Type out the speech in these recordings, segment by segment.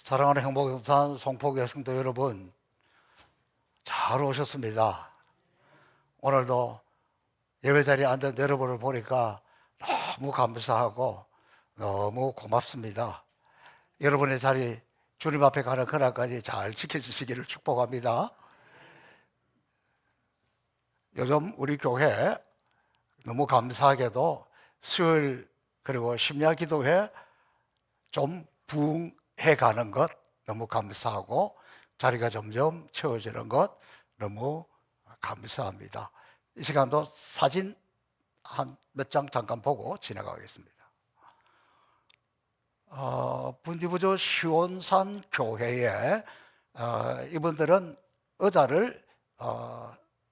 사랑하는 행복산 송포교회 성도 여러분, 잘 오셨습니다. 오늘도 예배 자리에 앉은 여러분을 보니까 너무 감사하고 너무 고맙습니다. 여러분의 자리 주님 앞에 가는 그날까지 잘 지켜주시기를 축복합니다. 요즘 우리 교회 너무 감사하게도 수요일 그리고 심야 기도회 좀 부흥해 가는 것 너무 감사하고 자리가 점점 채워지는 것 너무 감사합니다. 이 시간도 사진 한 몇 장 잠깐 보고 지나가겠습니다. 분디부조 시원산 교회에 이분들은 의자를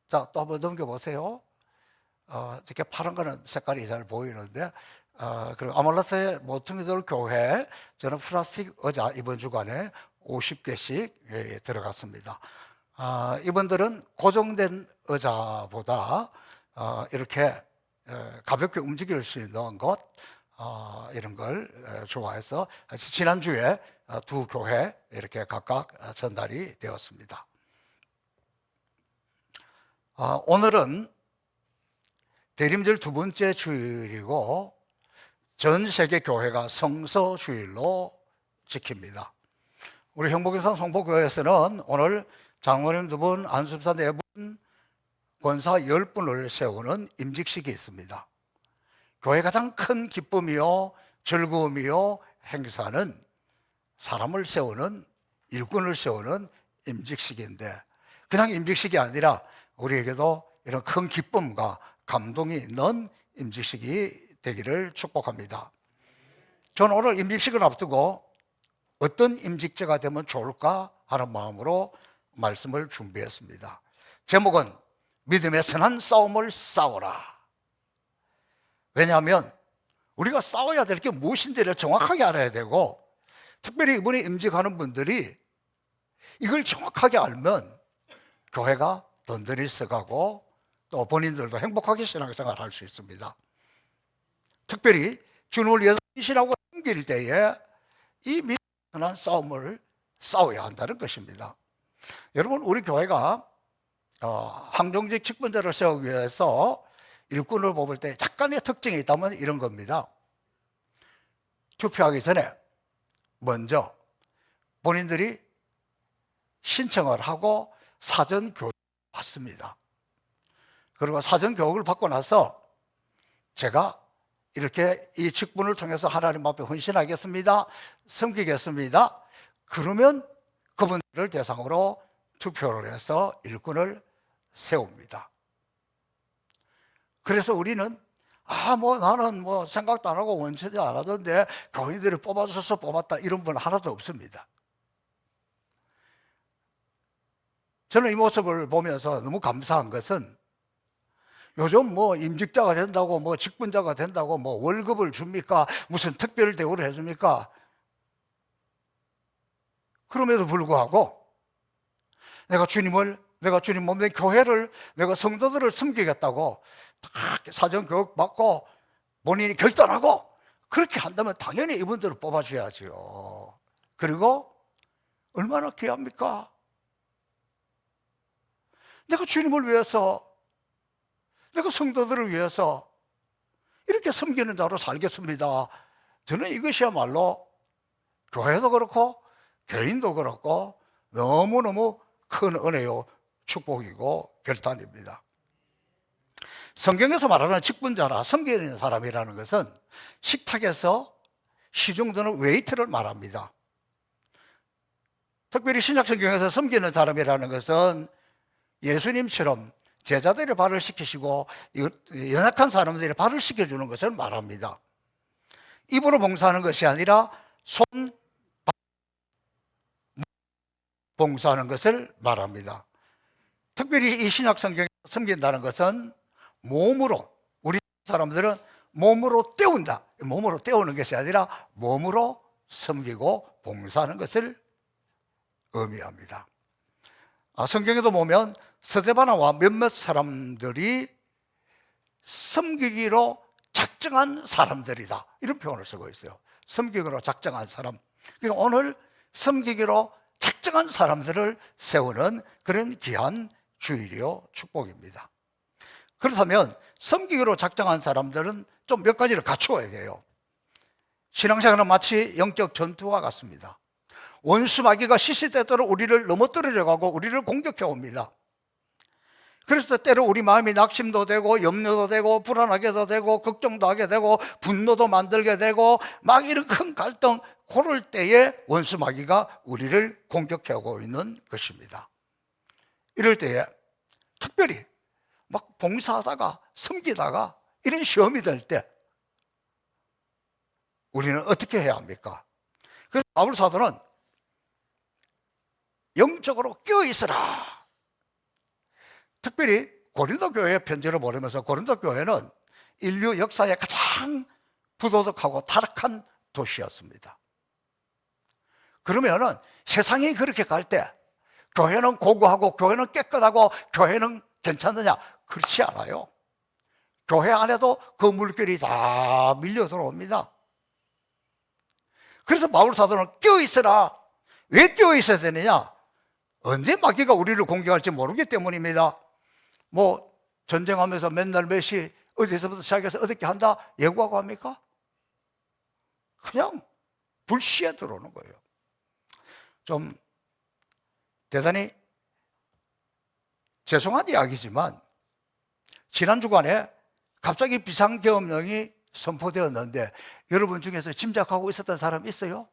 자, 또 한번 넘겨보세요. 이렇게 파란 거는 색깔이 잘 보이는데 그리고 아말라세 모퉁이돌 교회 저는 플라스틱 의자 이번 주간에 50개씩 들어갔습니다. 이분들은 고정된 의자보다 이렇게 가볍게 움직일 수 있는 것 이런 걸 좋아해서 지난주에 두 교회 이렇게 각각 전달이 되었습니다. 오늘은 대림절 두 번째 주일이고 전 세계 교회가 성서주일로 지킵니다. 우리 형복인산 송포교회에서는 오늘 장로님 2분, 안수사 4분, 권사 10분을 세우는 임직식이 있습니다. 교회의 가장 큰 기쁨이요 즐거움이요 행사는 사람을 세우는, 일꾼을 세우는 임직식인데 그냥 임직식이 아니라 우리에게도 이런 큰 기쁨과 감동이 있는 임직식이 되기를 축복합니다. 저는 오늘 임직식을 앞두고 어떤 임직자가 되면 좋을까 하는 마음으로 말씀을 준비했습니다. 제목은 믿음의 선한 싸움을 싸워라. 왜냐하면 우리가 싸워야 될 게 무엇인지를 정확하게 알아야 되고 특별히 이번에 임직하는 분들이 이걸 정확하게 알면 교회가 든든히 써가고 또 본인들도 행복하게 신앙생활을 할 수 있습니다. 특별히 주님을 위해서 신실하고 섬길 때에 이 믿음의 싸움을 싸워야 한다는 것입니다. 여러분, 우리 교회가 항정직 직분자를 세우기 위해서 일꾼을 뽑을 때 약간의 특징이 있다면 이런 겁니다. 투표하기 전에 먼저 본인들이 신청을 하고 사전 교육을 받습니다. 그리고 사전 교육을 받고 나서 제가 이렇게 이 직분을 통해서 하나님 앞에 헌신하겠습니다, 섬기겠습니다, 그러면 그분들을 대상으로 투표를 해서 일꾼을 세웁니다. 그래서 우리는 나는 생각도 안 하고 원치도 안 하던데 교인들이 뽑아줘서 뽑았다 이런 분 하나도 없습니다. 저는 이 모습을 보면서 너무 감사한 것은 요즘 임직자가 된다고 직분자가 된다고 월급을 줍니까? 무슨 특별 대우를 해줍니까? 그럼에도 불구하고 내가 주님 몸된 교회를, 내가 성도들을 섬기겠다고 다 사전 교육 받고 본인이 결단하고 그렇게 한다면 당연히 이분들을 뽑아줘야죠. 그리고 얼마나 귀합니까? 내가 주님을 위해서, 내가 성도들을 위해서 이렇게 섬기는 자로 살겠습니다. 저는 이것이야말로 교회도 그렇고 개인도 그렇고 너무너무 큰 은혜요 축복이고 결단입니다. 성경에서 말하는 직분자라 섬기는 사람이라는 것은 식탁에서 시중드는 웨이트를 말합니다. 특별히 신약 성경에서 섬기는 사람이라는 것은 예수님처럼 제자들의 발을 씻기시고 연약한 사람들의 발을 씻겨주는 것을 말합니다. 입으로 봉사하는 것이 아니라 손 봉사하는 것을 말합니다. 특별히 이 신약 성경에 섬긴다는 것은 몸으로, 우리 사람들은 몸으로 때운다, 몸으로 때우는 것이 아니라 몸으로 섬기고 봉사하는 것을 의미합니다. 성경에도 보면 스데바나와 몇몇 사람들이 섬기기로 작정한 사람들이다 이런 표현을 쓰고 있어요. 섬기기로 작정한 사람. 그러니까 오늘 섬기기로 작정한 사람들을 세우는 그런 귀한 주일이요 축복입니다. 그렇다면 섬기기로 작정한 사람들은 좀 몇 가지를 갖추어야 돼요. 신앙생활은 마치 영적 전투와 같습니다. 원수 마귀가 시시때때로 우리를 넘어뜨리려고 하고 우리를 공격해 옵니다. 그래서 때로 우리 마음이 낙심도 되고 염려도 되고 불안하게도 되고 걱정도 하게 되고 분노도 만들게 되고 막 이런 큰 갈등, 그럴 때에 원수 마귀가 우리를 공격해 오고 있는 것입니다. 이럴 때에 특별히 막 봉사하다가 섬기다가 이런 시험이 될 때 우리는 어떻게 해야 합니까? 그래서 바울 사도는 영적으로 깨어있으라. 특별히 고린도 교회 편지를 보내면서 고린도 교회는 인류 역사의 가장 부도덕하고 타락한 도시였습니다. 그러면은 세상이 그렇게 갈 때 교회는 고고하고 교회는 깨끗하고 교회는 괜찮느냐? 그렇지 않아요. 교회 안에도 그 물결이 다 밀려 들어옵니다. 그래서 바울 사도는 깨어있으라. 왜 깨어있어야 되느냐? 언제 마귀가 우리를 공격할지 모르기 때문입니다. 뭐 전쟁하면서 맨날 몇 시 어디서부터 시작해서 어떻게 한다 예고하고 합니까? 그냥 불시에 들어오는 거예요. 좀 대단히 죄송한 이야기지만 지난 주간에 갑자기 비상계엄령이 선포되었는데 여러분 중에서 짐작하고 있었던 사람 있어요?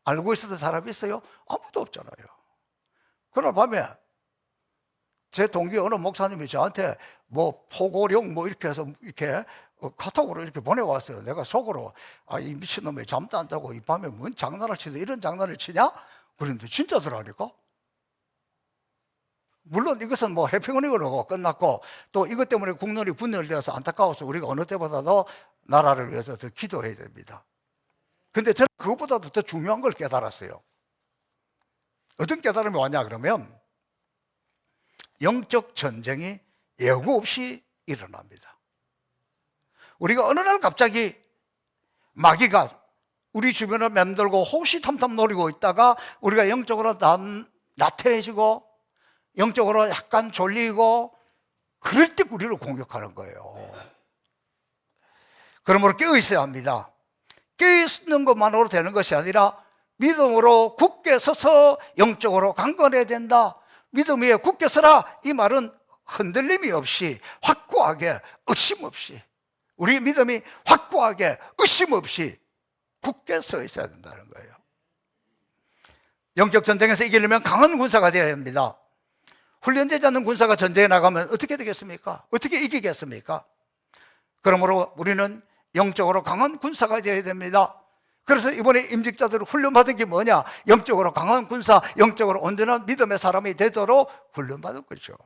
알고 있었던 사람 있어요? 아무도 없잖아요. 그날 밤에 제 동기 어느 목사님이 저한테 뭐 포고령 뭐 이렇게 해서 이렇게 카톡으로 이렇게 보내왔어요. 내가 속으로 이 미친놈이 잠도 안 자고 이 밤에 뭔 장난을 치는데 이런 장난을 치냐? 그런데 진짜더라니까. 물론 이것은 뭐 해평원이고 끝났고 또 이것 때문에 국론이 분열되어서 안타까워서 우리가 어느 때보다도 나라를 위해서 더 기도해야 됩니다. 근데 저는 그것보다도 더 중요한 걸 깨달았어요. 어떤 깨달음이 왔냐 그러면 영적 전쟁이 예고 없이 일어납니다. 우리가 어느 날 갑자기 마귀가 우리 주변을 맴돌고 호시탐탐 노리고 있다가 우리가 영적으로 나태해지고 영적으로 약간 졸리고 그럴 때 우리를 공격하는 거예요. 그러므로 깨어있어야 합니다. 깨어있는 것만으로 되는 것이 아니라 믿음으로 굳게 서서 영적으로 강건해야 된다. 믿음 위에 굳게 서라. 이 말은 흔들림이 없이 확고하게 의심 없이 우리 믿음이 확고하게 의심 없이 굳게 서 있어야 된다는 거예요. 영적 전쟁에서 이기려면 강한 군사가 되어야 합니다. 훈련되지 않는 군사가 전쟁에 나가면 어떻게 되겠습니까? 어떻게 이기겠습니까? 그러므로 우리는 영적으로 강한 군사가 되어야 됩니다. 그래서 이번에 임직자들을 훈련받은 게 뭐냐? 영적으로 강한 군사, 영적으로 온전한 믿음의 사람이 되도록 훈련받은 거죠.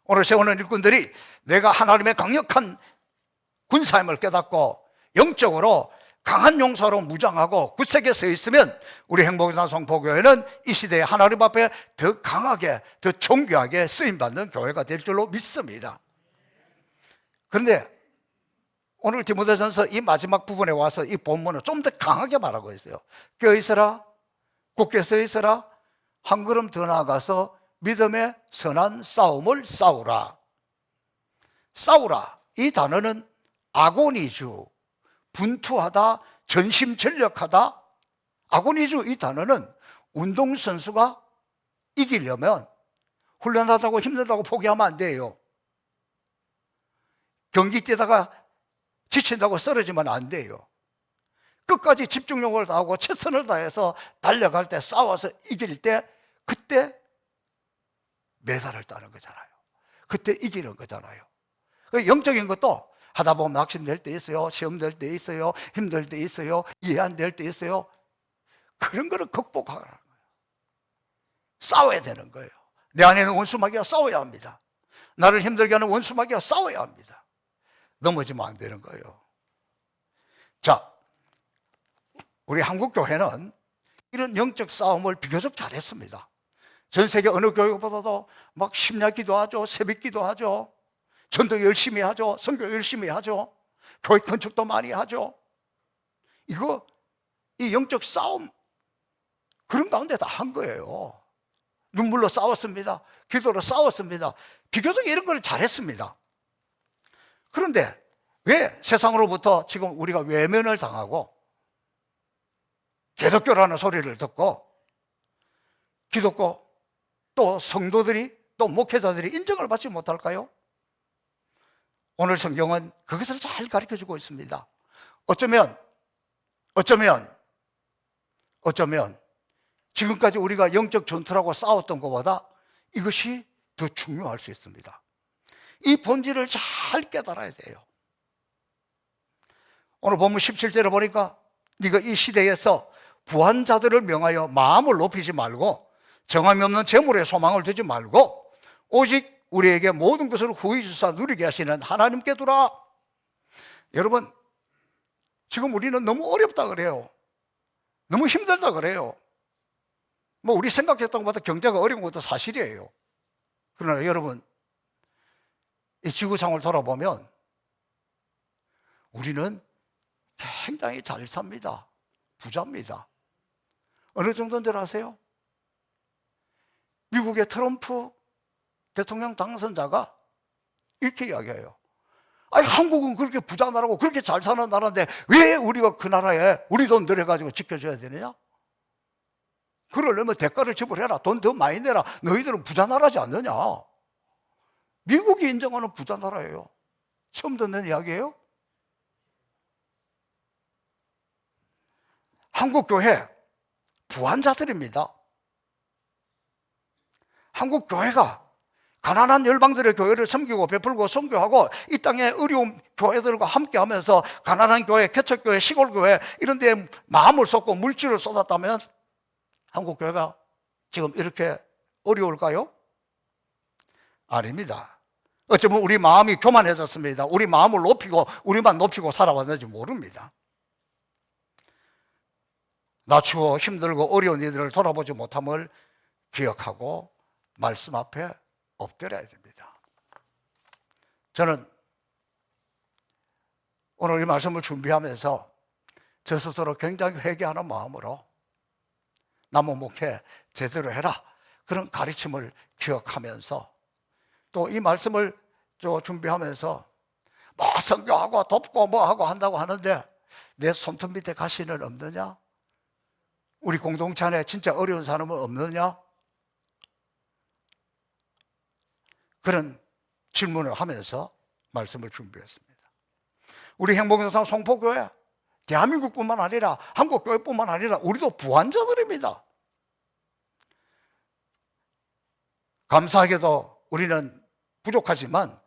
오늘 세우는 일꾼들이 내가 하나님의 강력한 군사임을 깨닫고 영적으로 강한 용사로 무장하고 굳세게 서 있으면 우리 행복산 성포교회는 이 시대에 하나님 앞에 더 강하게, 더 존귀하게 쓰임받는 교회가 될 줄로 믿습니다. 그런데 오늘 디모데전서 이 마지막 부분에 와서 이 본문을 좀 더 강하게 말하고 있어요. 깨어있어라, 굳게 서 있어라, 한 걸음 더 나아가서 믿음의 선한 싸움을 싸우라. 싸우라, 이 단어는 아고니주, 분투하다, 전심전력하다. 아고니주 이 단어는 운동선수가 이기려면 훈련하다고 힘들다고 포기하면 안 돼요. 경기 뛰다가 지친다고 쓰러지면 안 돼요. 끝까지 집중력을 다하고 최선을 다해서 달려갈 때, 싸워서 이길 때, 그때 메달을 따는 거잖아요. 그때 이기는 거잖아요. 영적인 것도 하다 보면 낙심될 때 있어요. 시험 될 때 있어요. 힘들 때 있어요. 이해 안 될 때 있어요. 그런 거를 극복하라는 거예요. 싸워야 되는 거예요. 내 안에 있는 원수마귀와 싸워야 합니다. 나를 힘들게 하는 원수마귀와 싸워야 합니다. 넘어지면 안 되는 거예요. 자, 우리 한국교회는 이런 영적 싸움을 비교적 잘했습니다. 전 세계 어느 교회보다도 막 심야 기도하죠. 새벽 기도하죠. 전도 열심히 하죠. 선교 열심히 하죠. 교회 건축도 많이 하죠. 이 영적 싸움, 그런 가운데 다 한 거예요. 눈물로 싸웠습니다. 기도로 싸웠습니다. 비교적 이런 걸 잘했습니다. 그런데 왜 세상으로부터 지금 우리가 외면을 당하고 기독교라는 소리를 듣고 기독교 또 성도들이 또 목회자들이 인정을 받지 못할까요? 오늘 성경은 그것을 잘 가르쳐주고 있습니다. 어쩌면 지금까지 우리가 영적 전투라고 싸웠던 것보다 이것이 더 중요할 수 있습니다. 이 본질을 잘 깨달아야 돼요. 오늘 본문 17절에 보니까 네가 이 시대에서 부한 자들을 명하여 마음을 높이지 말고 정함이 없는 재물에 소망을 두지 말고 오직 우리에게 모든 것을 후히 주사 누리게 하시는 하나님께 두라. 여러분, 지금 우리는 너무 어렵다 그래요. 너무 힘들다 그래요. 뭐 우리 생각했던 것보다 경제가 어려운 것도 사실이에요. 그러나 여러분, 이 지구상을 돌아보면 우리는 굉장히 잘 삽니다. 부자입니다. 어느 정도인 줄 아세요? 미국의 트럼프 대통령 당선자가 이렇게 이야기해요. 아니, 한국은 그렇게 부자 나라고 그렇게 잘 사는 나라인데 왜 우리가 그 나라에 우리 돈 들여가지고 지켜줘야 되느냐? 그러려면 대가를 지불해라. 돈 더 많이 내라. 너희들은 부자 나라지 않느냐? 미국이 인정하는 부자 나라예요. 처음 듣는 이야기예요? 한국 교회 부한 자들입니다. 한국 교회가 가난한 열방들의 교회를 섬기고 베풀고 선교하고 이 땅의 어려운 교회들과 함께하면서 가난한 교회, 개척교회, 시골교회 이런 데에 마음을 쏟고 물질을 쏟았다면 한국 교회가 지금 이렇게 어려울까요? 아닙니다. 어쩌면 우리 마음이 교만해졌습니다. 우리 마음을 높이고 우리만 높이고 살아왔는지 모릅니다. 낮추고 힘들고 어려운 이들을 돌아보지 못함을 기억하고 말씀 앞에 엎드려야 됩니다. 저는 오늘 이 말씀을 준비하면서 저 스스로 굉장히 회개하는 마음으로 남은 목회 제대로 해라, 그런 가르침을 기억하면서 또 이 말씀을 준비하면서 뭐 선교하고 돕고 뭐 하고 한다고 하는데 내 손톱 밑에 가시는 없느냐? 우리 공동체 안에 진짜 어려운 사람은 없느냐? 그런 질문을 하면서 말씀을 준비했습니다. 우리 행복영상 송포교회, 대한민국뿐만 아니라 한국교회뿐만 아니라 우리도 부한자들입니다. 감사하게도 우리는 부족하지만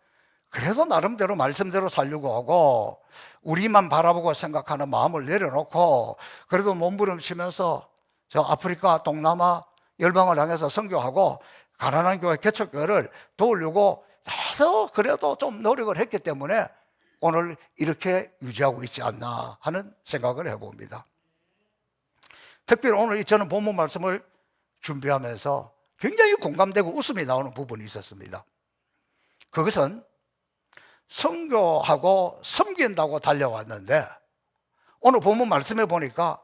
그래도 나름대로 말씀대로 살려고 하고 우리만 바라보고 생각하는 마음을 내려놓고 그래도 몸부림치면서 저 아프리카, 동남아 열방을 향해서 선교하고 가난한 교회, 개척교회를 도우려고 해서 그래도 좀 노력을 했기 때문에 오늘 이렇게 유지하고 있지 않나 하는 생각을 해봅니다. 특별히 오늘 저는 본문 말씀을 준비하면서 굉장히 공감되고 웃음이 나오는 부분이 있었습니다. 그것은 선교하고 섬긴다고 달려왔는데 오늘 본문 말씀에 보니까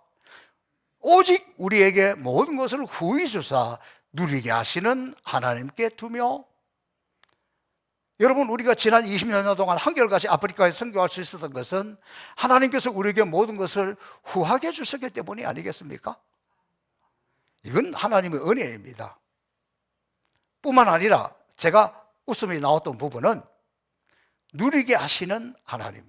오직 우리에게 모든 것을 후히 주사 누리게 하시는 하나님께 두며, 여러분, 우리가 지난 20년 동안 한결같이 아프리카에 선교할 수 있었던 것은 하나님께서 우리에게 모든 것을 후하게 주셨기 때문이 아니겠습니까? 이건 하나님의 은혜입니다. 뿐만 아니라 제가 웃음이 나왔던 부분은 누리게 하시는 하나님.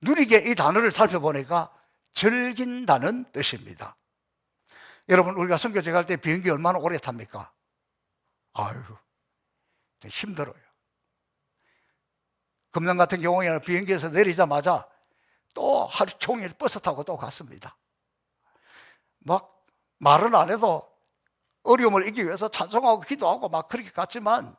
누리게 이 단어를 살펴보니까 즐긴다는 뜻입니다. 여러분, 우리가 선교제 갈 때 비행기 얼마나 오래 탑니까? 아유, 힘들어요. 금년 같은 경우에는 비행기에서 내리자마자 또 하루 종일 버스 타고 또 갔습니다. 막 말은 안 해도 어려움을 이기기 위해서 찬송하고 기도하고 막 그렇게 갔지만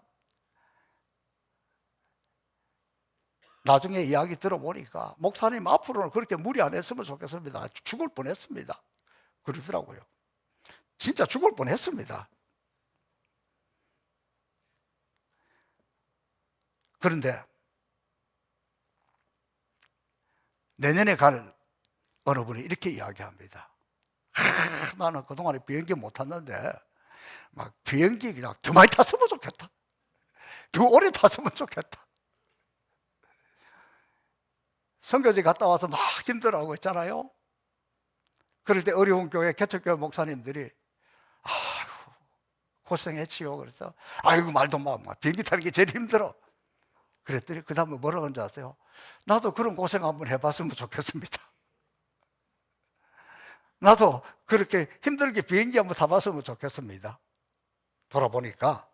나중에 이야기 들어보니까 목사님 앞으로는 그렇게 무리 안 했으면 좋겠습니다. 죽을 뻔했습니다. 그러더라고요. 진짜 죽을 뻔했습니다. 그런데 내년에 갈 어느 분이 이렇게 이야기합니다. 나는 그동안에 비행기 못 탔는데 막 비행기 그냥 더 많이 탔으면 좋겠다, 더 오래 탔으면 좋겠다. 선교지 갔다 와서 막 힘들어하고 있잖아요. 그럴 때 어려운 교회 개척교회 목사님들이 아이고 고생했지요. 그래서 아이고 말도 마, 비행기 타는 게 제일 힘들어. 그랬더니 그 다음에 뭐라고 하는지 아세요? 나도 그런 고생 한번 해봤으면 좋겠습니다. 나도 그렇게 힘들게 비행기 한번 타봤으면 좋겠습니다. 돌아보니까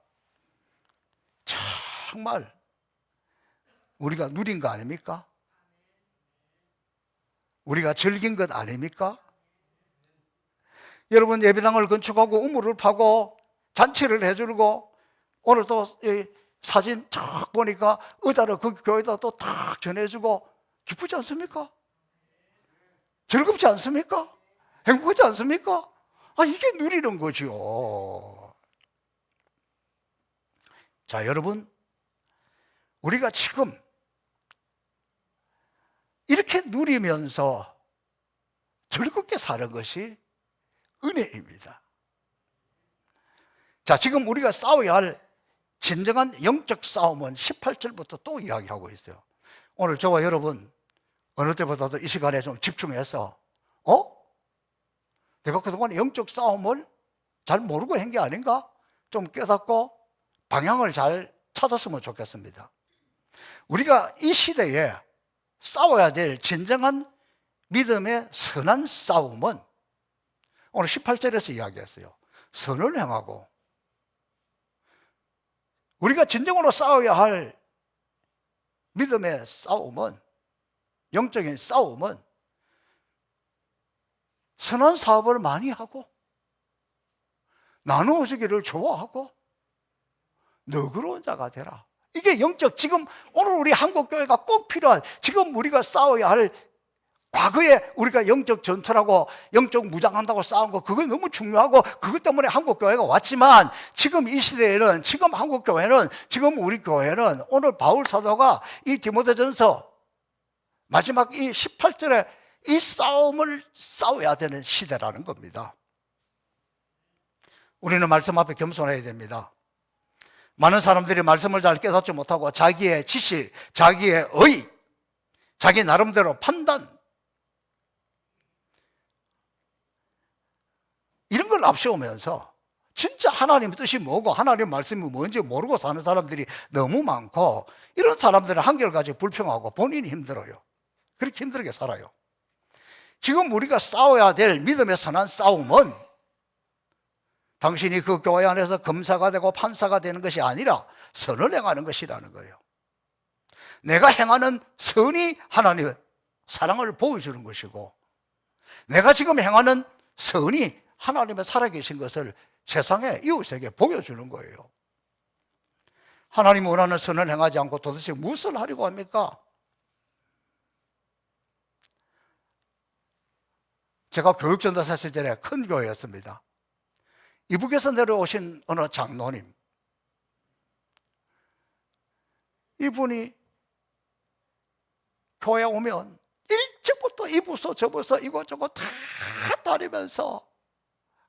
정말 우리가 누린 거 아닙니까? 우리가 즐긴 것 아닙니까? 여러분, 예배당을 건축하고 우물을 파고 잔치를 해주고 오늘 또 사진 쫙 보니까 의자를 그 교회에다 또 탁 전해주고 기쁘지 않습니까? 즐겁지 않습니까? 행복하지 않습니까? 이게 누리는 거죠. 자, 여러분, 우리가 지금 이렇게 누리면서 즐겁게 사는 것이 은혜입니다. 자, 지금 우리가 싸워야 할 진정한 영적 싸움은 18절부터 또 이야기하고 있어요. 오늘 저와 여러분 어느 때보다도 이 시간에 좀 집중해서 내가 그동안 영적 싸움을 잘 모르고 한 게 아닌가? 좀 깨닫고 방향을 잘 찾았으면 좋겠습니다. 우리가 이 시대에 싸워야 될 진정한 믿음의 선한 싸움은 오늘 18절에서 이야기했어요. 선을 행하고, 우리가 진정으로 싸워야 할 믿음의 싸움은, 영적인 싸움은 선한 사업을 많이 하고 나누어주기를 좋아하고 너그러운 자가 되라. 이게 영적, 지금 오늘 우리 한국교회가 꼭 필요한, 지금 우리가 싸워야 할, 과거에 우리가 영적 전투라고 영적 무장한다고 싸운 거 그거 너무 중요하고 그것 때문에 한국교회가 왔지만 지금 이 시대에는, 지금 한국교회는, 지금 우리 교회는 오늘 바울 사도가 이 디모데전서 마지막 이 18절에 이 싸움을 싸워야 되는 시대라는 겁니다. 우리는 말씀 앞에 겸손해야 됩니다. 많은 사람들이 말씀을 잘 깨닫지 못하고 자기의 지식, 자기의 의, 자기 나름대로 판단, 이런 걸 앞세우면서 진짜 하나님의 뜻이 뭐고 하나님의 말씀이 뭔지 모르고 사는 사람들이 너무 많고, 이런 사람들은 한결같이 불평하고 본인이 힘들어요. 그렇게 힘들게 살아요. 지금 우리가 싸워야 될 믿음의 선한 싸움은 당신이 그 교회 안에서 검사가 되고 판사가 되는 것이 아니라 선을 행하는 것이라는 거예요. 내가 행하는 선이 하나님의 사랑을 보여주는 것이고, 내가 지금 행하는 선이 하나님의 살아계신 것을 세상에, 이웃에게 보여주는 거예요. 하나님 원하는 선을 행하지 않고 도대체 무엇을 하려고 합니까? 제가 교육전도사 시절에 큰 교회였습니다. 이북에서 내려오신 어느 장로님, 이분이 교회 오면 일찍부터 이 부서 저 부서 이것저것 다 다니면서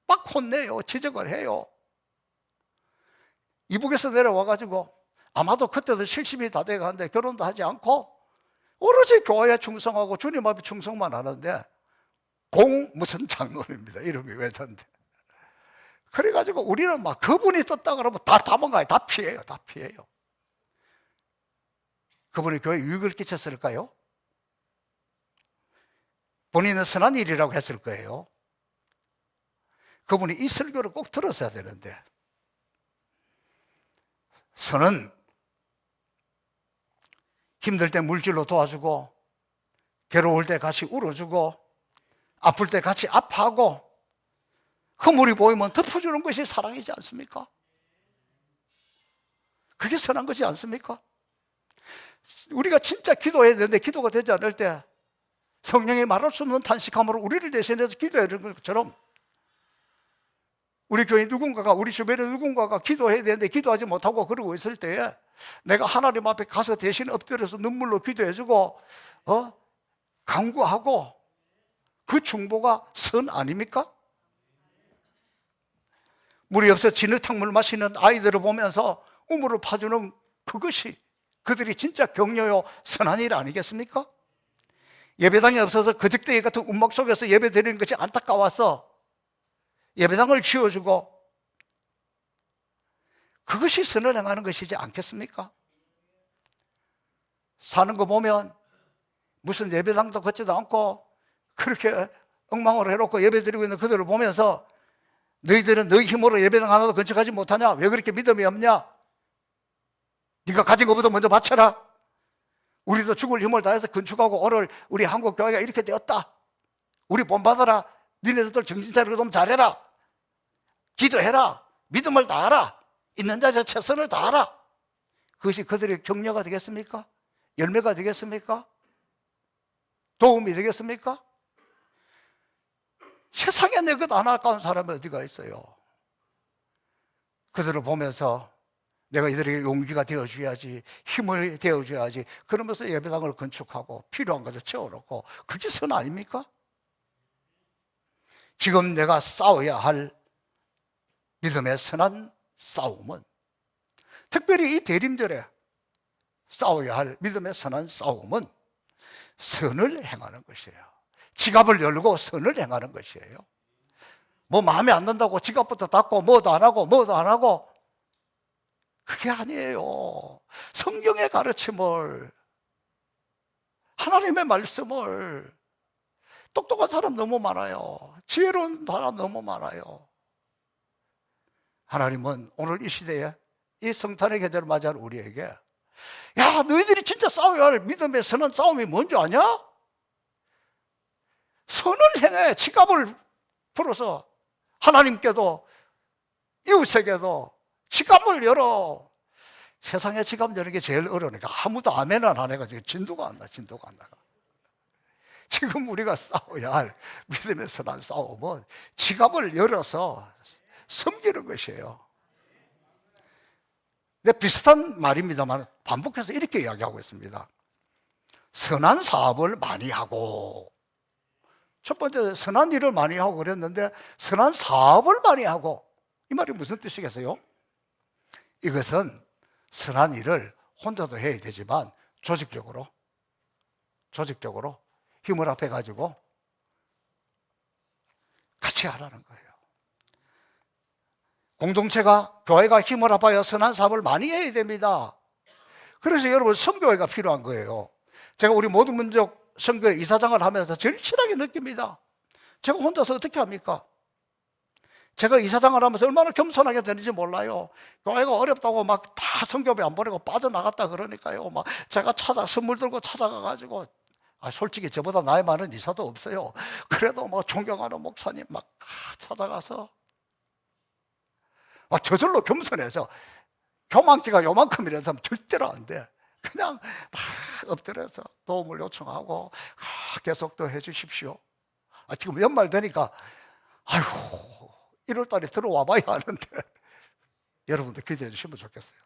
막 혼내요. 지적을 해요. 이북에서 내려와가지고 아마도 그때도 70이 다 돼가는데 결혼도 하지 않고 오로지 교회에 충성하고 주님 앞에 충성만 하는데 무슨 장로입니다. 이름이 외전데. 그래가지고 우리는 막 그분이 떴다 그러면 다 도망가요. 다 피해요. 다 피해요. 그분이 교회에 유익을 끼쳤을까요? 본인은 선한 일이라고 했을 거예요. 그분이 이 설교를 꼭 들었어야 되는데, 선은 힘들 때 물질로 도와주고, 괴로울 때 같이 울어주고, 아플 때 같이 아파하고, 허물이 보이면 덮어주는 것이 사랑이지 않습니까? 그게 선한 것이 않습니까? 우리가 진짜 기도해야 되는데 기도가 되지 않을 때 성령이 말할 수 없는 탄식함으로 우리를 대신해서 기도해야 되는 것처럼, 우리 교회 누군가가, 우리 주변에 누군가가 기도해야 되는데 기도하지 못하고 그러고 있을 때에 내가 하나님 앞에 가서 대신 엎드려서 눈물로 기도해주고 간구하고, 그 중보가 선 아닙니까? 물이 없어 진흙탕물 마시는 아이들을 보면서 우물을 파주는 그것이 그들이 진짜 격려요 선한 일 아니겠습니까? 예배당이 없어서 거적대기 같은 운막 속에서 예배 드리는 것이 안타까워서 예배당을 지어주고, 그것이 선을 행하는 것이지 않겠습니까? 사는 거 보면 무슨 예배당도 걷지도 않고 그렇게 엉망으로 해놓고 예배 드리고 있는 그들을 보면서 너희들은 너희 힘으로 예배당 하나도 건축하지 못하냐? 왜 그렇게 믿음이 없냐? 네가 가진 것보다 먼저 바쳐라. 우리도 죽을 힘을 다해서 건축하고 오늘 우리 한국 교회가 이렇게 되었다. 우리 본받아라. 니네들도 정신 차리고 좀 잘해라. 기도해라. 믿음을 다하라. 있는 자리에 최선을 다하라. 그것이 그들의 격려가 되겠습니까? 열매가 되겠습니까? 도움이 되겠습니까? 세상에 내 것 안 아까운 사람이 어디가 있어요? 그들을 보면서 내가 이들에게 용기가 되어줘야지, 힘을 되어줘야지, 그러면서 예배당을 건축하고 필요한 것을 채워놓고, 그게 선 아닙니까? 지금 내가 싸워야 할 믿음의 선한 싸움은, 특별히 이 대림절에 싸워야 할 믿음의 선한 싸움은 선을 행하는 것이에요. 지갑을 열고 선을 행하는 것이에요. 뭐 마음에 안 든다고 지갑부터 닫고 뭐도 안 하고 그게 아니에요. 성경의 가르침을, 하나님의 말씀을, 똑똑한 사람 너무 많아요. 지혜로운 사람 너무 많아요. 하나님은 오늘 이 시대에 이 성탄의 계절을 맞이한 우리에게, 야, 너희들이 진짜 싸워야 할 믿음의 선한 싸움이 뭔지 아냐? 선을 행해. 지갑을 풀어서 하나님께도 이웃에게도 지갑을 열어. 세상에 지갑 여는 게 제일 어려우니까 아무도 아멘 안 해가지고 진도가 안 나가. 지금 우리가 싸워야 할 믿음의 선한 싸움은 지갑을 열어서 섬기는 것이에요. 네, 비슷한 말입니다만 반복해서 이렇게 이야기하고 있습니다. 선한 사업을 많이 하고, 첫 번째 선한 일을 많이 하고 그랬는데 선한 사업을 많이 하고, 이 말이 무슨 뜻이겠어요? 이것은 선한 일을 혼자도 해야 되지만 조직적으로 힘을 합해 가지고 같이 하라는 거예요. 공동체가, 교회가 힘을 합하여 선한 사업을 많이 해야 됩니다. 그래서 여러분, 선교회가 필요한 거예요. 제가 우리 모든 민족 선교회 이사장을 하면서 절실하게 느낍니다. 제가 혼자서 어떻게 합니까? 제가 이사장을 하면서 얼마나 겸손하게 되는지 몰라요. 교회가 어렵다고 막 다 선교회 안 보내고 빠져나갔다 그러니까요. 막 제가 선물 들고 찾아가가지고, 솔직히 저보다 나이 많은 이사도 없어요. 그래도 뭐 존경하는 목사님 막 찾아가서 저절로 겸손해서, 교만기가 요만큼이라는 사람 절대로 안 돼. 그냥 막 엎드려서 도움을 요청하고, 계속 더 해주십시오. 지금 연말 되니까 아이고 1월 달에 들어와 봐야 하는데 여러분들 기대해 주시면 좋겠어요.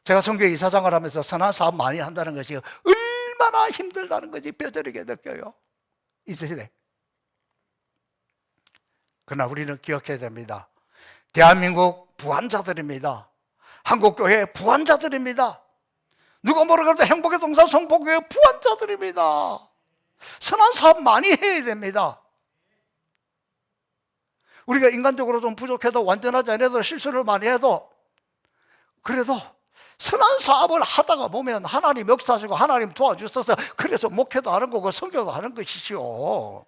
제가 선교회 이사장을 하면서 선한 사업 많이 한다는 것이 얼마나 힘들다는 것이 뼈저리게 느껴요, 이 시대. 그러나 우리는 기억해야 됩니다. 대한민국 부한자들입니다. 한국교회 부한자들입니다. 누가 뭐라 그래도 행복의 동산 성포교회 부한자들입니다. 선한 사업 많이 해야 됩니다. 우리가 인간적으로 좀 부족해도, 완전하지 않아도, 실수를 많이 해도, 그래도 선한 사업을 하다가 보면 하나님 역사하시고 하나님 도와주셔서, 그래서 목회도 하는 거고 선교도 하는 것이지요.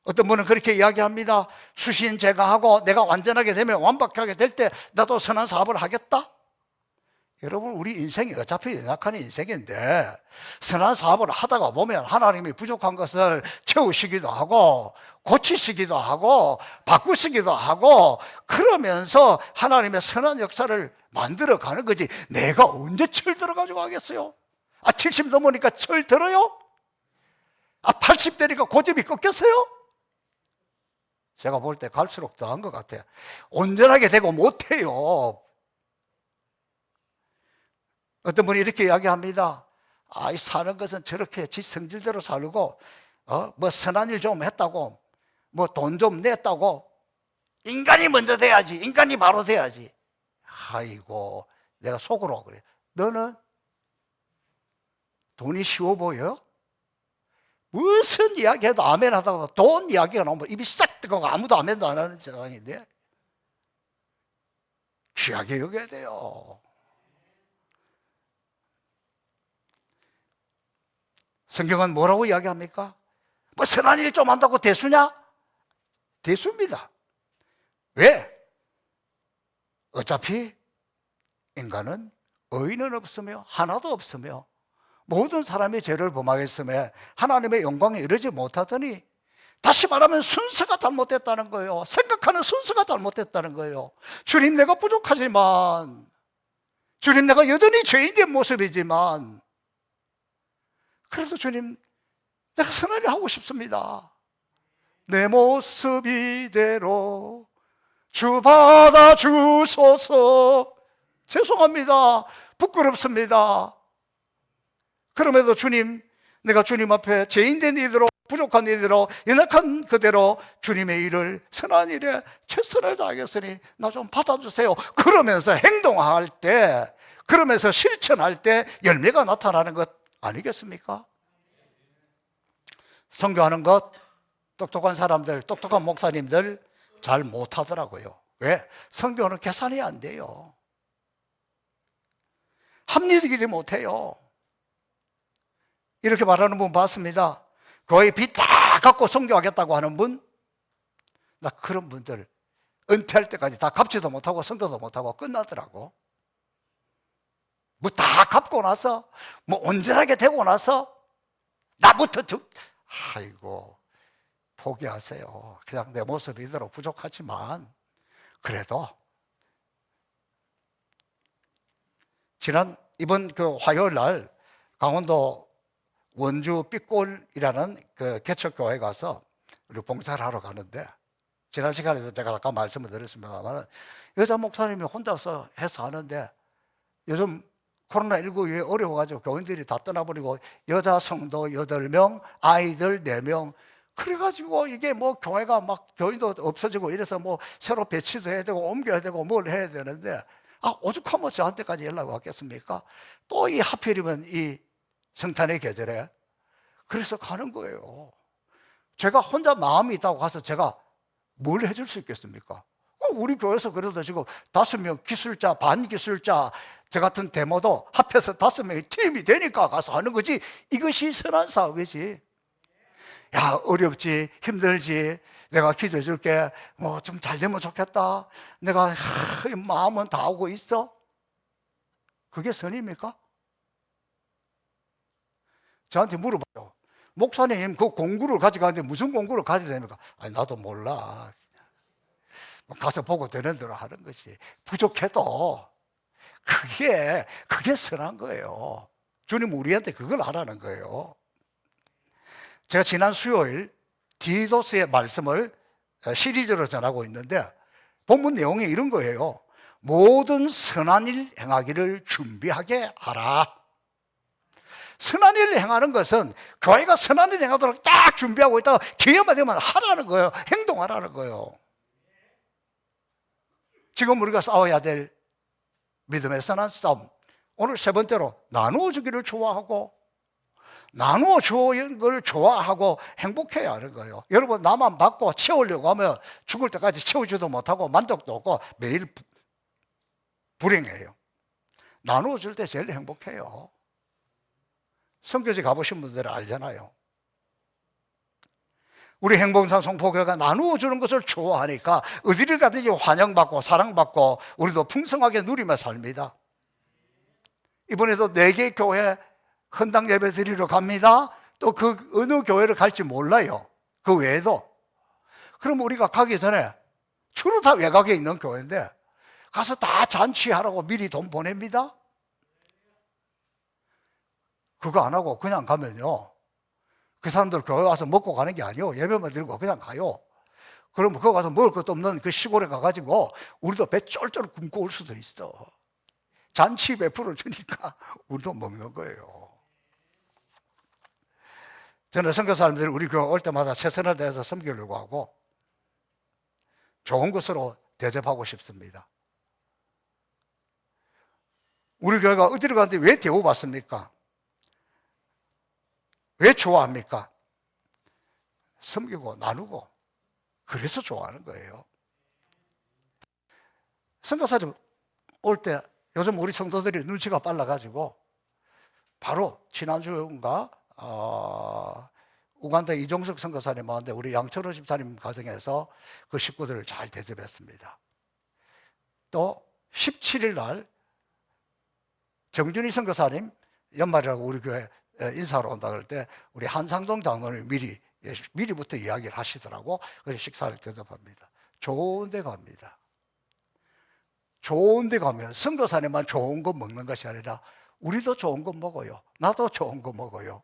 어떤 분은 그렇게 이야기합니다. 수신 제가 하고 내가 완전하게 되면, 완벽하게 될 때 나도 선한 사업을 하겠다. 여러분, 우리 인생이 어차피 연약한 인생인데 선한 사업을 하다가 보면 하나님이 부족한 것을 채우시기도 하고 고치시기도 하고 바꾸시기도 하고, 그러면서 하나님의 선한 역사를 만들어가는 거지. 내가 언제 철 들어가지고 하겠어요? 70 넘으니까 철 들어요? 80대니까 고집이 꺾였어요? 제가 볼 때 갈수록 더한 것 같아요. 온전하게 되고 못해요. 어떤 분이 이렇게 이야기합니다. 이 사는 것은 저렇게 지 성질대로 살고, 뭐 선한 일 좀 했다고, 뭐 돈 좀 냈다고, 인간이 먼저 돼야지. 인간이 바로 돼야지. 아이고, 내가 속으로 그래. 너는 돈이 쉬워 보여? 무슨 이야기해도 아멘 하다가 돈 이야기가 나오면 입이 싹 뜨거워 아무도 아멘도 안 하는 세상인데 귀하게 여겨야 돼요. 성경은 뭐라고 이야기합니까? 뭐 선한 일 좀 한다고 대수냐? 대수입니다. 왜? 어차피 인간은 의인은 없으며 하나도 없으며 모든 사람이 죄를 범하였음에 하나님의 영광에 이르지 못하더니, 다시 말하면 순서가 잘못됐다는 거예요. 생각하는 순서가 잘못됐다는 거예요. 주님, 내가 부족하지만, 주님, 내가 여전히 죄인된 모습이지만, 그래도 주님, 내가 선한 일 하고 싶습니다. 내 모습 이대로 주 받아주소서. 죄송합니다. 부끄럽습니다. 그럼에도 주님, 내가 주님 앞에 죄인된 이대로, 부족한 이대로, 연약한 그대로 주님의 일을, 선한 일에 최선을 다하겠으니 나 좀 받아주세요. 그러면서 행동할 때, 그러면서 실천할 때 열매가 나타나는 것 아니겠습니까? 선교하는 것 똑똑한 사람들, 똑똑한 목사님들 잘 못하더라고요. 왜? 선교는 계산이 안 돼요. 합리적이지 못해요. 이렇게 말하는 분 봤습니다. 거의 빚 다 갚고 선교하겠다고 하는 분, 나 그런 분들 은퇴할 때까지 다 갚지도 못하고 선교도 못하고 끝나더라고. 뭐 다 갚고 나서, 뭐 온전하게 되고 나서 나부터 아이고, 포기하세요. 그냥 내 모습 이대로 부족하지만 그래도 이번 그 화요일 날 강원도 원주 삐골이라는 그 개척교회 가서 우리 봉사를 하러 가는데, 지난 시간에도 제가 아까 말씀을 드렸습니다만 여자 목사님이 혼자서 해서 하는데, 요즘 코로나19 이후에 어려워가지고 교인들이 다 떠나버리고 여자 성도 8명, 아이들 4명, 그래가지고 이게 뭐 교회가 막 교인도 없어지고 이래서 뭐 새로 배치도 해야 되고 옮겨야 되고 뭘 해야 되는데, 오죽하면 저한테까지 연락이 왔겠습니까? 또 이 하필이면 이 성탄의 계절에. 그래서 가는 거예요. 제가 혼자 마음이 있다고 가서 제가 뭘 해줄 수 있겠습니까? 우리 교회에서 그래도 지금 5명 기술자, 반기술자, 저 같은 데모도 합해서 5명이 팀이 되니까 가서 하는 거지. 이것이 선한 사업이지. 야, 어렵지, 힘들지, 내가 기도해 줄게, 뭐 좀 잘 되면 좋겠다, 내가 마음은 다 하고 있어. 그게 선입니까? 저한테 물어봐요. 목사님, 그 공구를 가져가는데 무슨 공구를 가져야 됩니까? 아니, 나도 몰라. 가서 보고 되는 대로 하는 것이. 부족해도 그게 선한 거예요. 주님 우리한테 그걸 하라는 거예요. 제가 지난 수요일 디도스의 말씀을 시리즈로 전하고 있는데, 본문 내용이 이런 거예요. 모든 선한 일 행하기를 준비하게 하라. 선한 일을 행하는 것은 교회가 선한 일을 행하도록 딱 준비하고 있다가 기회만 되면 하라는 거예요. 행동하라는 거예요. 지금 우리가 싸워야 될 믿음의 선한 싸움, 오늘 3번째로 나누어 주기를 좋아하고, 나누어 주는 걸 좋아하고 행복해야 하는 거예요. 여러분, 나만 받고 채우려고 하면 죽을 때까지 채우지도 못하고 만족도 없고 매일 불행해요. 나누어 줄 때 제일 행복해요. 선교지 가보신 분들은 알잖아요. 우리 행복산 송포교회가 나누어 주는 것을 좋아하니까 어디를 가든지 환영받고 사랑받고 우리도 풍성하게 누리며 삽니다. 이번에도 4개 교회 헌당 예배 드리러 갑니다. 또 그 어느 교회를 갈지 몰라요. 그 외에도. 그럼 우리가 가기 전에 주로 다 외곽에 있는 교회인데 가서 다 잔치하라고 미리 돈 보냅니다. 그거 안 하고 그냥 가면요, 그 사람들 교회 와서 먹고 가는 게 아니에요. 예배만 드리고 그냥 가요. 그러면 거기 가서 먹을 것도 없는 그 시골에 가가지고 우리도 배 쫄쫄 굶고 올 수도 있어. 잔치 베풀어 주니까 우리도 먹는 거예요. 저는 선교 사람들이 우리 교회 올 때마다 최선을 다해서 섬기려고 하고, 좋은 것으로 대접하고 싶습니다. 우리 교회가 어디를 가는데 왜 대우받습니까? 왜 좋아합니까? 섬기고 나누고 그래서 좋아하는 거예요. 선교사님 올 때 요즘 우리 성도들이 눈치가 빨라가지고 바로 지난주인가 우간다 이종석 선교사님 왔는데 우리 양철호 집사님 가정에서 그 식구들을 잘 대접했습니다. 또 17일 날 정준희 선교사님 연말이라고 우리 교회 인사하러 온다 그럴 때 우리 한상동 장로님 미리부터 이야기를 하시더라고. 그래서 식사를 대접합니다. 좋은 데 갑니다. 좋은 데 가면 선교사님만 좋은 거 먹는 것이 아니라 우리도 좋은 거 먹어요. 나도 좋은 거 먹어요.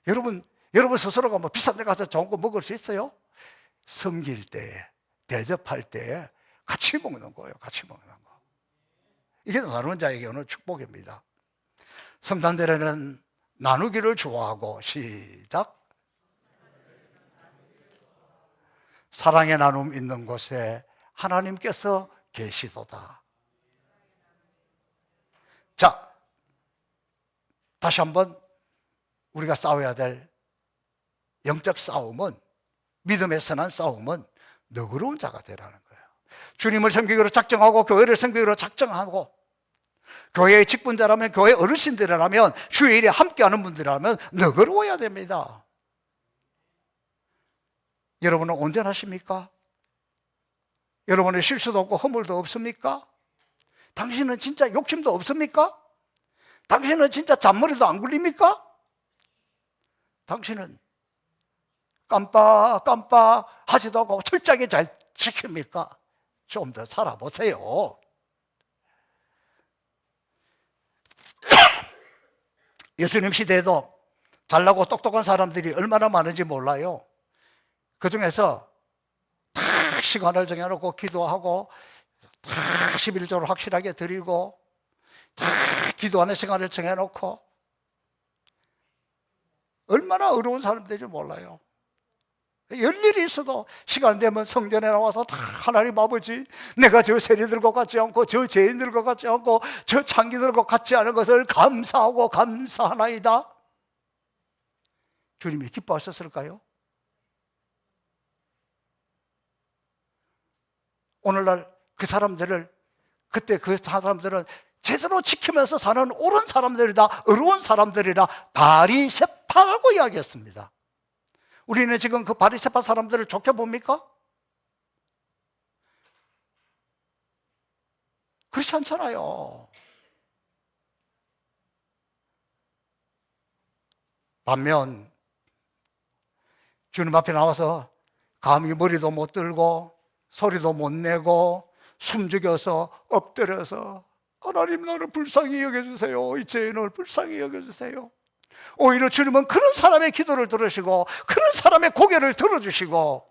여러분 스스로가 뭐 비싼 데 가서 좋은 거 먹을 수 있어요? 섬길 때, 대접할 때 같이 먹는 거예요. 같이 먹는 거. 이게 나누는 자에게 오늘 축복입니다. 성탄절에는 나누기를 좋아하고 시작. 사랑의 나눔 있는 곳에 하나님께서 계시도다. 자, 다시 한번 우리가 싸워야 될 영적 싸움은, 믿음의 선한 싸움은 너그러운 자가 되라는 거예요. 주님을 섬기기로 작정하고 교회를 섬기기로 작정하고 교회의 직분자라면, 교회 어르신들이라면, 주의 일에 함께하는 분들이라면 너그러워야 됩니다. 여러분은 온전하십니까? 여러분의 실수도 없고 허물도 없습니까? 당신은 진짜 욕심도 없습니까? 당신은 진짜 잔머리도 안 굴립니까? 당신은 깜빡 하지도 않고 철저하게 잘 지킵니까? 좀 더 살아보세요. 예수님 시대에도 잘나고 똑똑한 사람들이 얼마나 많은지 몰라요. 그 중에서 다 시간을 정해놓고 기도하고 다 11조를 확실하게 드리고 다 기도하는 시간을 정해놓고 얼마나 어려운 사람들인지 몰라요. 열일이 있어도 시간 되면 성전에 나와서 다 하나님 아버지, 내가 저 세리들 것 같지 않고 저 죄인들 것 같지 않고 저 창기들 것 같지 않은 것을 감사하고 감사하나이다. 주님이 기뻐하셨을까요? 오늘날 그 사람들을, 그때 그 사람들은 제대로 지키면서 사는 옳은 사람들이다, 의로운 사람들이라 바리새파라고 이야기했습니다. 우리는 지금 그 바리새파 사람들을 좋게 봅니까? 그렇지 않잖아요. 반면 주님 앞에 나와서 감히 머리도 못 들고 소리도 못 내고 숨죽여서 엎드려서 하나님 나를 불쌍히 여겨주세요, 이 죄인을 불쌍히 여겨주세요. 오히려 주님은 그런 사람의 기도를 들으시고 그런 사람의 고개를 들어주시고,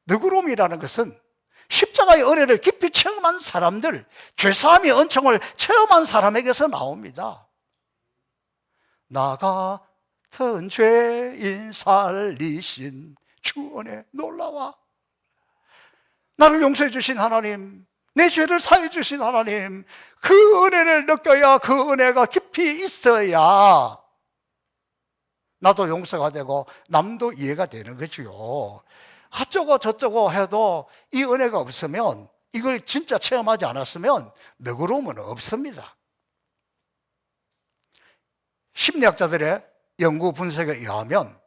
너그러움이라는 것은 십자가의 은혜를 깊이 체험한 사람들, 죄사함의 은총을 체험한 사람에게서 나옵니다. 나 같은 죄인 살리신 주 은혜 놀라워. 나를 용서해 주신 하나님, 내 죄를 사해 주신 하나님, 그 은혜를 느껴야, 그 은혜가 깊이 있어야 나도 용서가 되고 남도 이해가 되는 거죠. 어쩌고 저쩌고 해도 이 은혜가 없으면, 이걸 진짜 체험하지 않았으면 너그러움은 없습니다. 심리학자들의 연구 분석에 의하면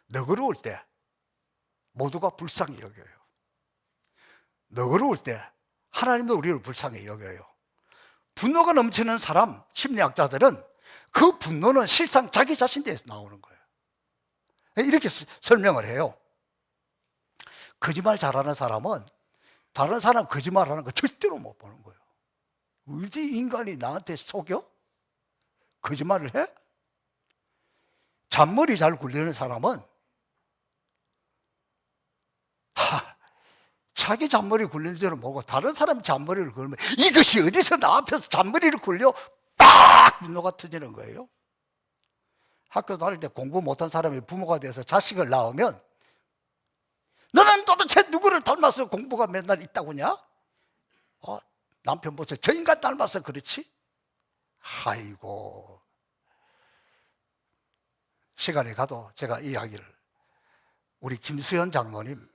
너그러울 때 모두가 불쌍히 여겨요. 너그러울 때 하나님도 우리를 불쌍히 여겨요. 분노가 넘치는 사람, 심리학자들은 그 분노는 실상 자기 자신에서 나오는 거예요. 이렇게 설명을 해요. 거짓말 잘하는 사람은 다른 사람 거짓말하는 거 절대로 못 보는 거예요. 어디 인간이 나한테 속여? 거짓말을 해? 잔머리 잘 굴리는 사람은 자기 잔머리 굴리는 줄은 모르고 다른 사람 잔머리를 굴리면 이것이 어디서 나 앞에서 잔머리를 굴려 빡 분노가 터지는 거예요. 학교 다닐 때 공부 못한 사람이 부모가 돼서 자식을 낳으면 너는 도대체 누구를 닮아서 공부가 맨날 있다고냐? 남편 보세요. 저 인간 닮아서 그렇지? 아이고. 시간이 가도 제가 이 이야기를 우리 김수현 장로님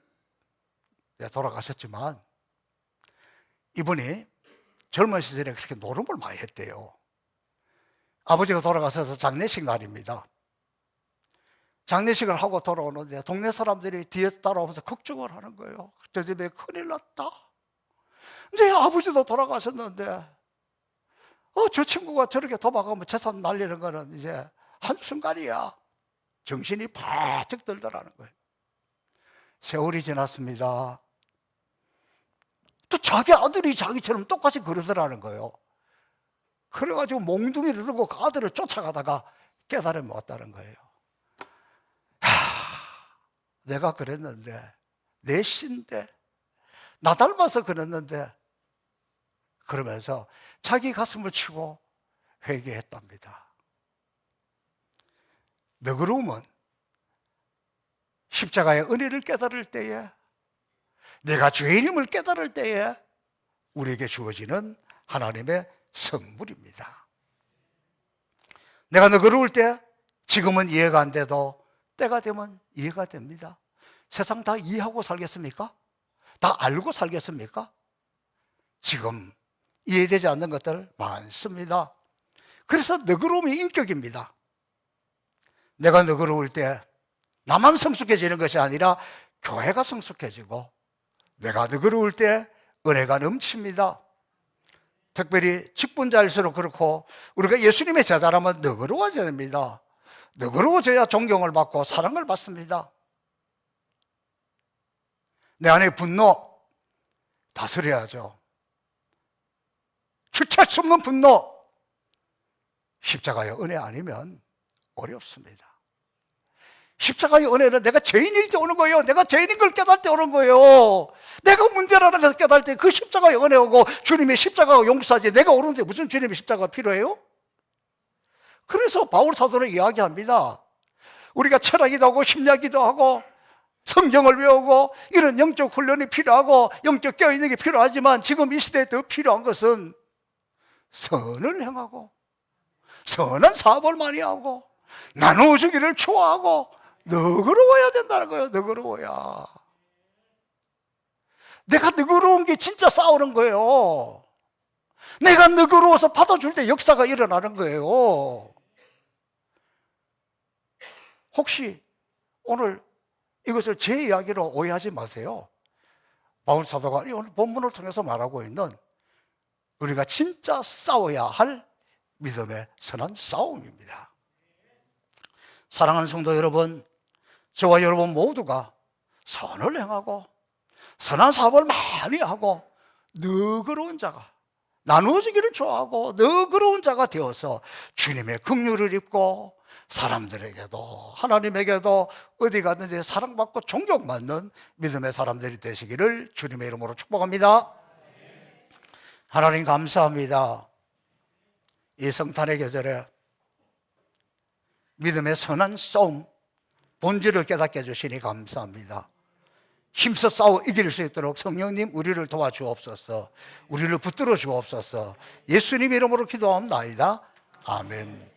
돌아가셨지만 이분이 젊은 시절에 그렇게 노름을 많이 했대요. 아버지가 돌아가셔서 장례식 날입니다. 장례식을 하고 돌아오는데 동네 사람들이 뒤에 따라오면서 걱정을 하는 거예요. 저 집에 큰일 났다. 이제 아버지도 돌아가셨는데 저 친구가 저렇게 도박하면 재산 날리는 거는 이제 한순간이야. 정신이 바짝 들더라는 거예요. 세월이 지났습니다. 또 자기 아들이 자기처럼 똑같이 그러더라는 거예요. 그래가지고 몽둥이를 들고 그 아들을 쫓아가다가 깨달음이 왔다는 거예요. 내가 그랬는데, 내 신데, 나 닮아서 그랬는데, 그러면서 자기 가슴을 치고 회개했답니다. 너그러움은 십자가의 은혜를 깨달을 때에, 내가 죄인임을 깨달을 때에 우리에게 주어지는 하나님의 선물입니다. 내가 너그러울 때 지금은 이해가 안 돼도 때가 되면 이해가 됩니다. 세상 다 이해하고 살겠습니까? 다 알고 살겠습니까? 지금 이해되지 않는 것들 많습니다. 그래서 너그러움이 인격입니다. 내가 너그러울 때 나만 성숙해지는 것이 아니라 교회가 성숙해지고, 내가 너그러울 때 은혜가 넘칩니다. 특별히 직분자일수록 그렇고, 우리가 예수님의 제자라면 너그러워져야 됩니다. 너그러워져야 존경을 받고 사랑을 받습니다. 내 안에 분노 다스려야죠. 주체할 수 없는 분노, 십자가의 은혜 아니면 어렵습니다. 십자가의 은혜는 내가 죄인일 때 오는 거예요. 내가 죄인인 걸 깨달을 때 오는 거예요. 내가 문제라는 것을 깨달을 때 그 십자가의 은혜 오고, 주님의 십자가가 용서하지 내가 오는데 무슨 주님의 십자가가 필요해요? 그래서 바울 사도는 이야기합니다. 우리가 철학기도 하고 심리학기도 하고 성경을 외우고 이런 영적 훈련이 필요하고 영적 깨어있는 게 필요하지만, 지금 이 시대에 더 필요한 것은 선을 행하고 선한 사업을 많이 하고 나누어주기를 좋아하고 너그러워야 된다는 거예요. 너그러워야. 내가 너그러운 게 진짜 싸우는 거예요. 내가 너그러워서 받아줄 때 역사가 일어나는 거예요. 혹시 오늘 이것을 제 이야기로 오해하지 마세요. 바울 사도가 오늘 본문을 통해서 말하고 있는 우리가 진짜 싸워야 할 믿음의 선한 싸움입니다. 사랑하는 성도 여러분, 저와 여러분 모두가 선을 행하고 선한 사업을 많이 하고 너그러운 자가, 나누어지기를 좋아하고 너그러운 자가 되어서 주님의 긍휼을 입고 사람들에게도 하나님에게도 어디 가든지 사랑받고 존경받는 믿음의 사람들이 되시기를 주님의 이름으로 축복합니다. 하나님 감사합니다. 이 성탄의 계절에 믿음의 선한 싸움 본질을 깨닫게 해주시니 감사합니다. 힘써 싸워 이길 수 있도록 성령님 우리를 도와주옵소서. 우리를 붙들어 주옵소서. 예수님 이름으로 기도합니다. 아멘.